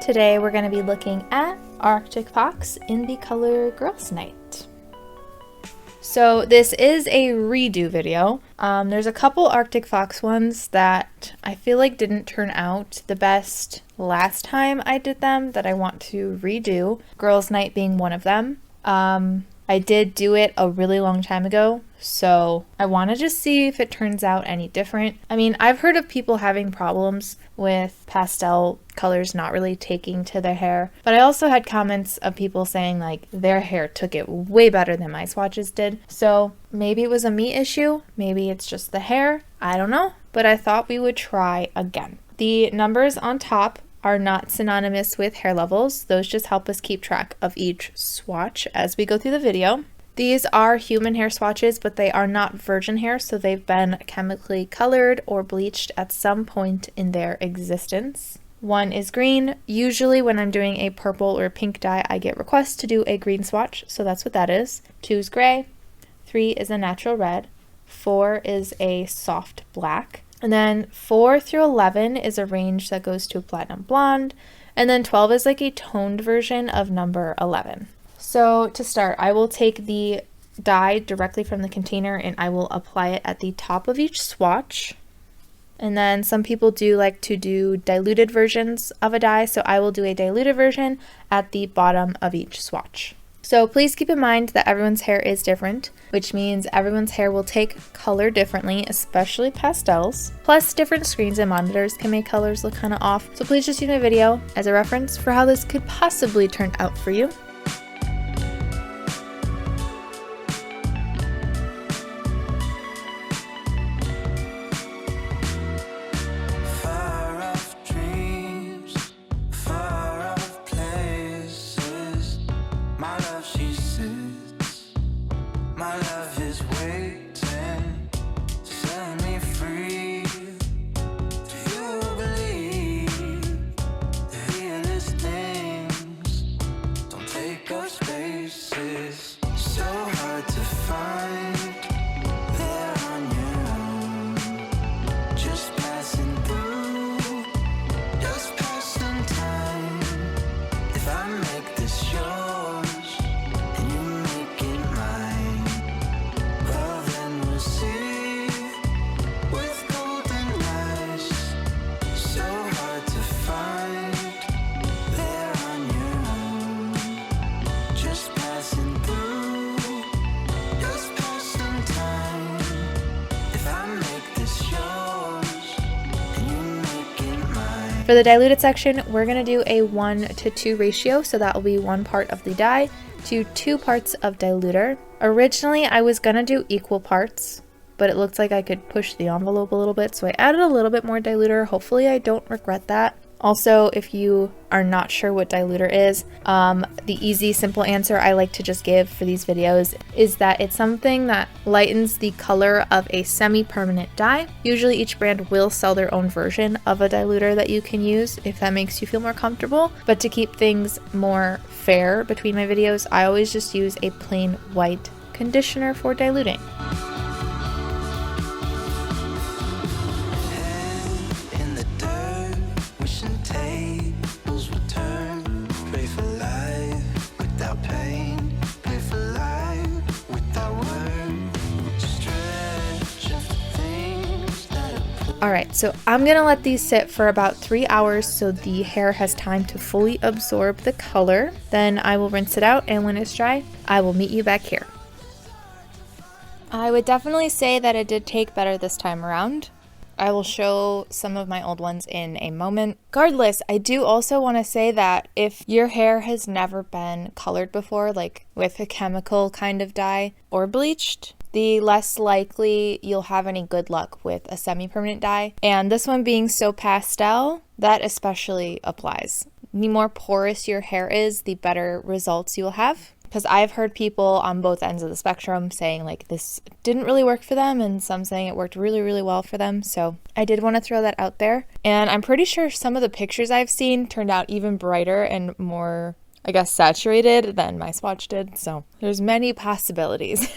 Today we're going to be looking at Arctic Fox in the color Girls Night. So this is a redo video. There's a couple Arctic Fox ones that I feel like didn't turn out the best last time I did them that I want to redo, Girls Night being one of them. I did do it a really long time ago, so I want to just see if it turns out any different. I mean, I've heard of people having problems with pastel colors not really taking to their hair, but I also had comments of people saying like their hair took it way better than my swatches did. So maybe it was a me issue, maybe it's just the hair, I don't know, but I thought we would try again. The numbers on top are not synonymous with hair levels. Those just help us keep track of each swatch as we go through the video. These are human hair swatches, but they are not virgin hair, so they've been chemically colored or bleached at some point in their existence. One is green. Usually when I'm doing a purple or pink dye, I get requests to do a green swatch, so that's what that is. 2 is gray. 3 is a natural red. 4 is a soft black. And then 4 through 11 is a range that goes to a platinum blonde. And then 12 is like a toned version of number 11. So to start, I will take the dye directly from the container and I will apply it at the top of each swatch. And then some people do like to do diluted versions of a dye, so I will do a diluted version at the bottom of each swatch. So please keep in mind that everyone's hair is different, which means everyone's hair will take color differently, especially pastels. Plus, different screens and monitors can make colors look kind of off. So please just use my video as a reference for how this could possibly turn out for you. For the diluted section, we're going to do a 1:2 ratio, so that will be 1 part of the dye to 2 parts of diluter. Originally, I was going to do equal parts, but it looked like I could push the envelope a little bit, so I added a little bit more diluter. Hopefully, I don't regret that. Also, if you are not sure what diluter is, the easy, simple answer I like to just give for these videos is that it's something that lightens the color of a semi-permanent dye. Usually each brand will sell their own version of a diluter that you can use if that makes you feel more comfortable. But to keep things more fair between my videos, I always just use a plain white conditioner for diluting. Alright, so I'm going to let these sit for about 3 hours so the hair has time to fully absorb the color. Then I will rinse it out, and when it's dry, I will meet you back here. I would definitely say that it did take better this time around. I will show some of my old ones in a moment. Regardless, I do also want to say that if your hair has never been colored before, like with a chemical kind of dye or bleached, the less likely you'll have any good luck with a semi-permanent dye. And this one being so pastel, that especially applies. The more porous your hair is, the better results you'll have. Because I've heard people on both ends of the spectrum saying like this didn't really work for them, and some saying it worked really, really well for them. So I did want to throw that out there. And I'm pretty sure some of the pictures I've seen turned out even brighter and more, I guess, saturated than my swatch did. So there's many possibilities.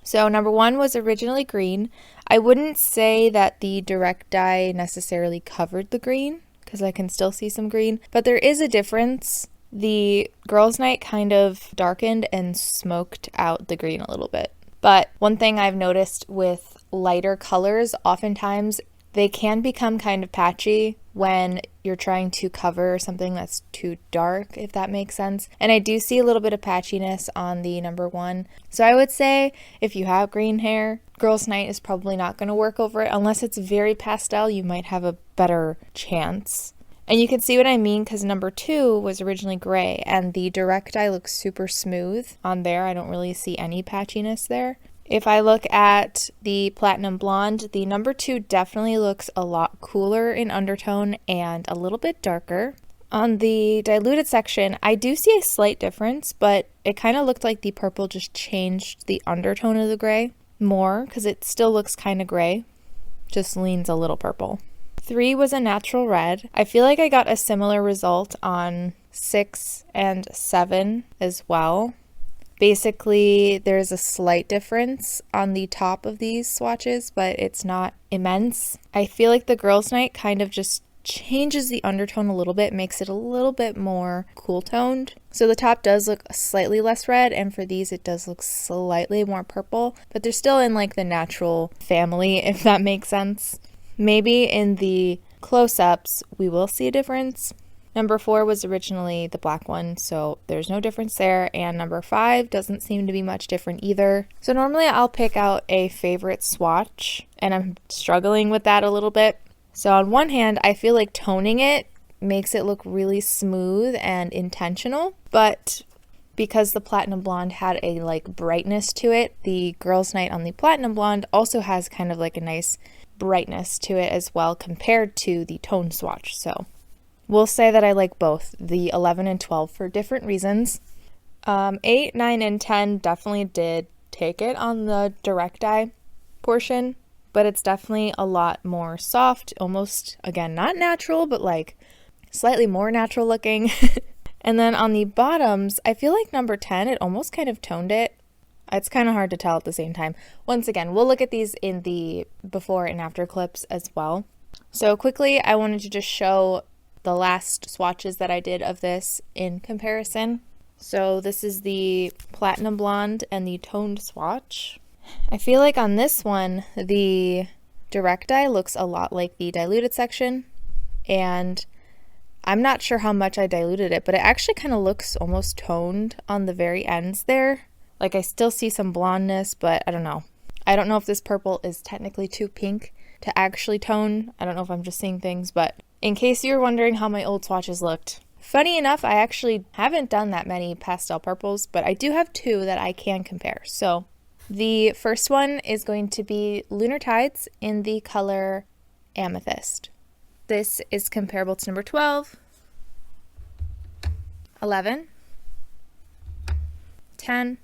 So number 1 was originally green. I wouldn't say that the direct dye necessarily covered the green, because I can still see some green, but there is a difference. The Girls' Night kind of darkened and smoked out the green a little bit. But one thing I've noticed with lighter colors, oftentimes they can become kind of patchy when you're trying to cover something that's too dark, if that makes sense. And I do see a little bit of patchiness on the number 1. So I would say if you have green hair, Girls' Night is probably not going to work over it. Unless it's very pastel, you might have a better chance. And you can see what I mean because number 2 was originally gray and the direct eye looks super smooth on there. I don't really see any patchiness there. If I look at the Platinum Blonde, the number 2 definitely looks a lot cooler in undertone and a little bit darker. On the diluted section, I do see a slight difference, but it kind of looked like the purple just changed the undertone of the gray more because it still looks kind of gray, just leans a little purple. 3 was a natural red. I feel like I got a similar result on 6 and 7 as well. Basically, there's a slight difference on the top of these swatches, but it's not immense. I feel like the Girls' Night kind of just changes the undertone a little bit, makes it a little bit more cool toned. So the top does look slightly less red, and for these it does look slightly more purple, but they're still in like the natural family, if that makes sense. Maybe in the close-ups we will see a difference. Number 4 was originally the black one, so there's no difference there, and number 5 doesn't seem to be much different either. So normally I'll pick out a favorite swatch, and I'm struggling with that a little bit. So on one hand, I feel like toning it makes it look really smooth and intentional, but because the Platinum Blonde had a like brightness to it, the Girls' Night on the Platinum Blonde also has kind of like a nice brightness to it as well compared to the tone swatch. So we'll say that I like both, the 11 and 12 for different reasons. 8, 9, and 10 definitely did take it on the direct eye portion, but it's definitely a lot more soft, almost, again, not natural, but like slightly more natural looking. And then on the bottoms, I feel like number 10, it almost kind of toned it. It's kind of hard to tell at the same time. Once again, we'll look at these in the before and after clips as well. So quickly, I wanted to just show the last swatches that I did of this in comparison. So this is the Platinum Blonde and the toned swatch. I feel like on this one, the direct eye looks a lot like the diluted section, and I'm not sure how much I diluted it, but it actually kind of looks almost toned on the very ends there. Like I still see some blondness, but I don't know. I don't know if this purple is technically too pink to actually tone. I don't know if I'm just seeing things, but in case you were wondering how my old swatches looked, funny enough, I actually haven't done that many pastel purples, but I do have 2 that I can compare. So the first one is going to be Lunar Tides in the color Amethyst. This is comparable to number 12, 11, 10,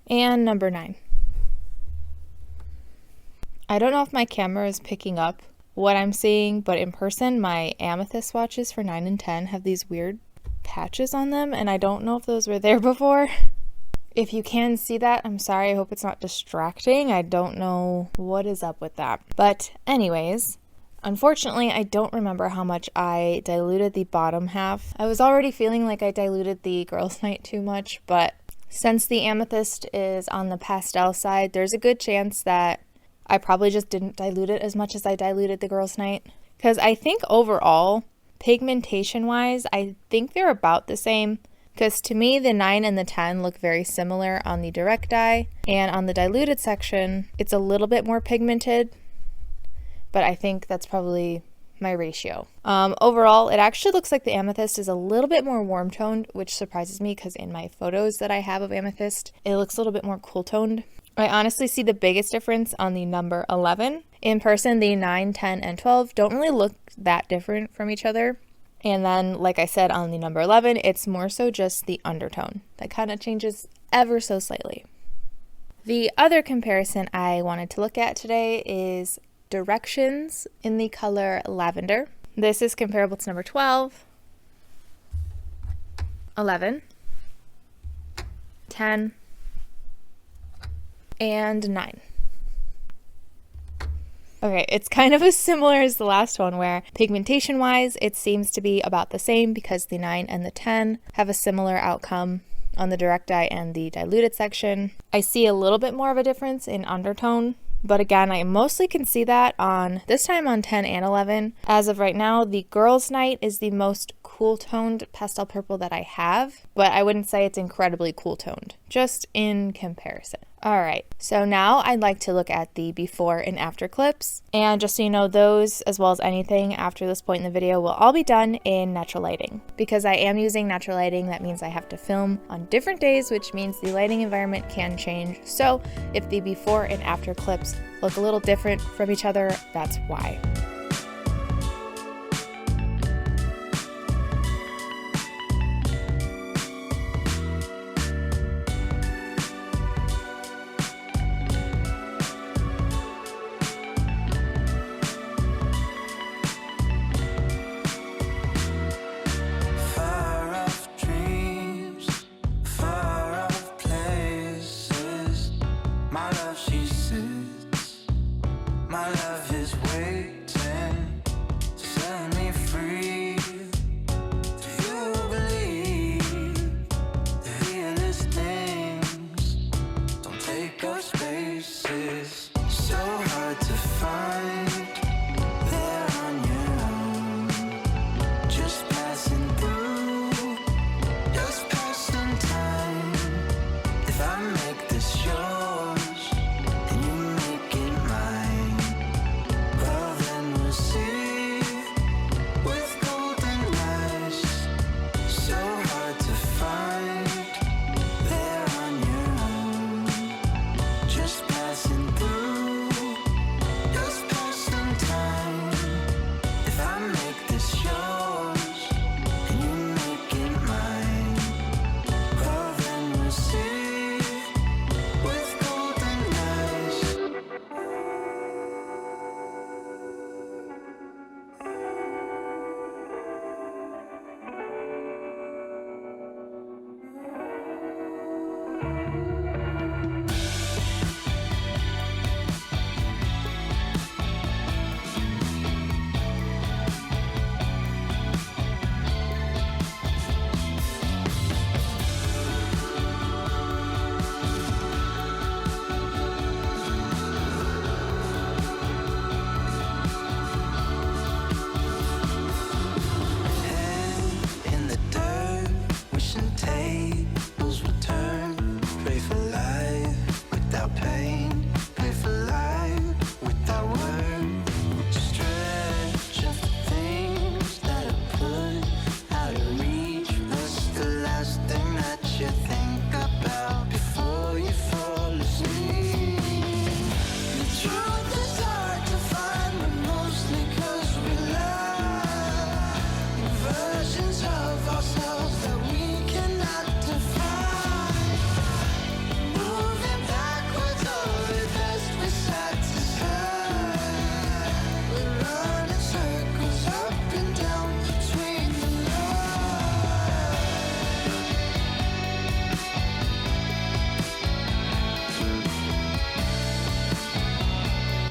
and number 9. I don't know if my camera is picking up what I'm seeing, but in person, my Amethyst swatches for 9 and 10 have these weird patches on them, and I don't know if those were there before. If you can see that, I'm sorry. I hope it's not distracting. I don't know what is up with that. But anyways, unfortunately, I don't remember how much I diluted the bottom half. I was already feeling like I diluted the Girls' Night too much, but since the Amethyst is on the pastel side, there's a good chance that I probably just didn't dilute it as much as I diluted the Girls' Night. Because I think overall, pigmentation-wise, I think they're about the same. Because to me, the 9 and the 10 look very similar on the direct eye. And on the diluted section, it's a little bit more pigmented. But I think that's probably my ratio. Overall, it actually looks like the Amethyst is a little bit more warm toned, which surprises me because in my photos that I have of Amethyst, it looks a little bit more cool toned. I honestly see the biggest difference on the number 11. In person, the 9, 10, and 12 don't really look that different from each other. And then, like I said, on the number 11, it's more so just the undertone that kind of changes ever so slightly. The other comparison I wanted to look at today is directions in the color Lavender. This is comparable to number 12, 11, 10, and 9. Okay, it's kind of as similar as the last one where pigmentation wise it seems to be about the same because the 9 and the 10 have a similar outcome on the direct eye and the diluted section. I see a little bit more of a difference in undertone, but again, I mostly can see that on this time on 10 and 11. As of right now, the Girls Night is the most cool toned pastel purple that I have, but I wouldn't say it's incredibly cool toned, just in comparison. All right, so now I'd like to look at the before and after clips, and just so you know, those as well as anything after this point in the video will all be done in natural lighting. Because I am using natural lighting, that means I have to film on different days, which means the lighting environment can change. So if the before and after clips look a little different from each other, that's why.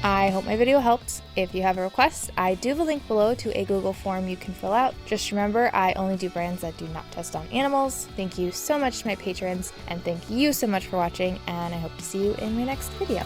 I hope my video helped. If you have a request, I do have a link below to a Google form you can fill out. Just remember, I only do brands that do not test on animals. Thank you so much to my patrons, and thank you so much for watching, and I hope to see you in my next video.